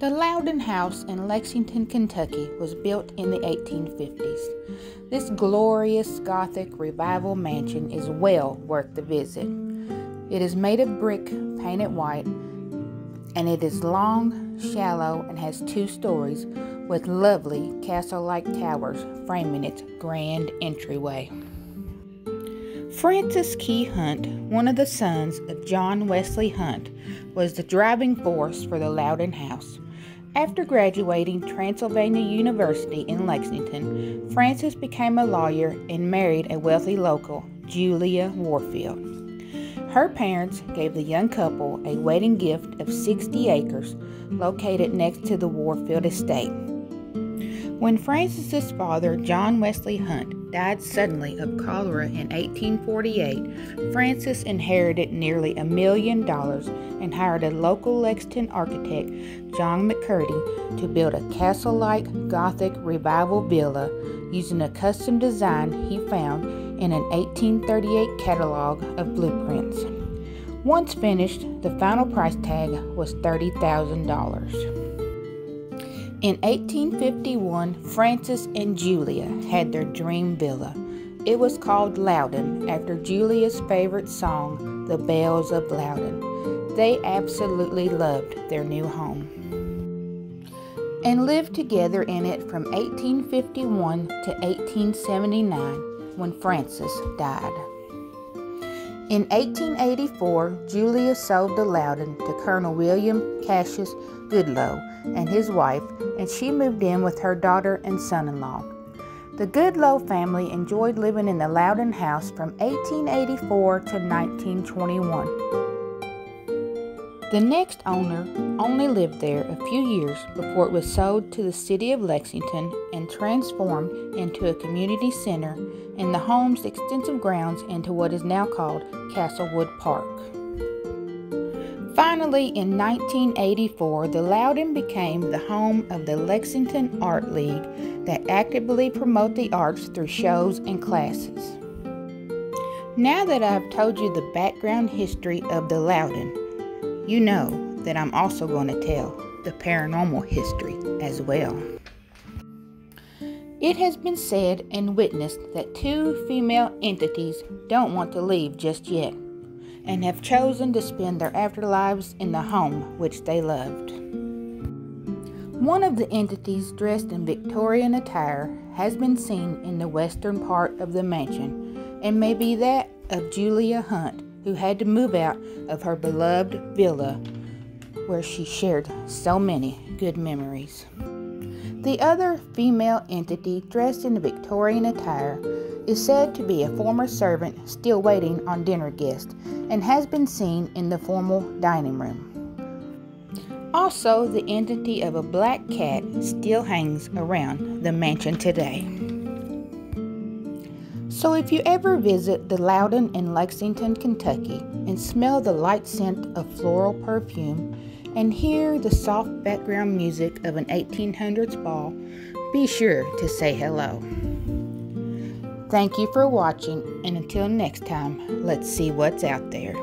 The Loudoun House in Lexington, Kentucky was built in the 1850s. This glorious Gothic revival mansion is well worth the visit. It is made of brick painted white, and it is long, shallow, and has 2 stories with lovely castle-like towers framing its grand entryway. Francis Key Hunt, one of the sons of John Wesley Hunt, was the driving force for the Loudoun House. After graduating Transylvania University in Lexington, Francis became a lawyer and married a wealthy local, Julia Warfield. Her parents gave the young couple a wedding gift of 60 acres located next to the Warfield estate. When Francis's father, John Wesley Hunt, died suddenly of cholera in 1848, Francis inherited nearly $1 million and hired a local Lexington architect, John McCurdy, to build a castle-like Gothic revival villa using a custom design he found in an 1838 catalog of blueprints. Once finished, the final price tag was $30,000. In 1851, Francis and Julia had their dream villa. It was called Loudoun, after Julia's favorite song, The Bells of Loudoun. They absolutely loved their new home and lived together in it from 1851 to 1879, when Francis died. In 1884, Julia sold the Loudoun to Colonel William Cassius Goodloe and his wife, and she moved in with her daughter and son-in-law. The Goodloe family enjoyed living in the Loudoun House from 1884 to 1921. The next owner only lived there a few years before it was sold to the city of Lexington and transformed into a community center and the home's extensive grounds into what is now called Castlewood Park. Finally, in 1984, the Loudoun became the home of the Lexington Art League that actively promote the arts through shows and classes. Now that I've told you the background history of the Loudoun, you know that I'm also going to tell the paranormal history as well. It has been said and witnessed that 2 female entities don't want to leave just yet, and have chosen to spend their afterlives in the home which they loved. One of the entities, dressed in Victorian attire, has been seen in the western part of the mansion, and may be that of Julia Hunt, who had to move out of her beloved villa where she shared so many good memories. The other female entity, dressed in Victorian attire, is said to be a former servant still waiting on dinner guests and has been seen in the formal dining room. Also, the entity of a black cat still hangs around the mansion today. So if you ever visit the Loudoun in Lexington, Kentucky, and smell the light scent of floral perfume and hear the soft background music of an 1800s ball, be sure to say hello. Thank you for watching, and until next time, let's see what's out there.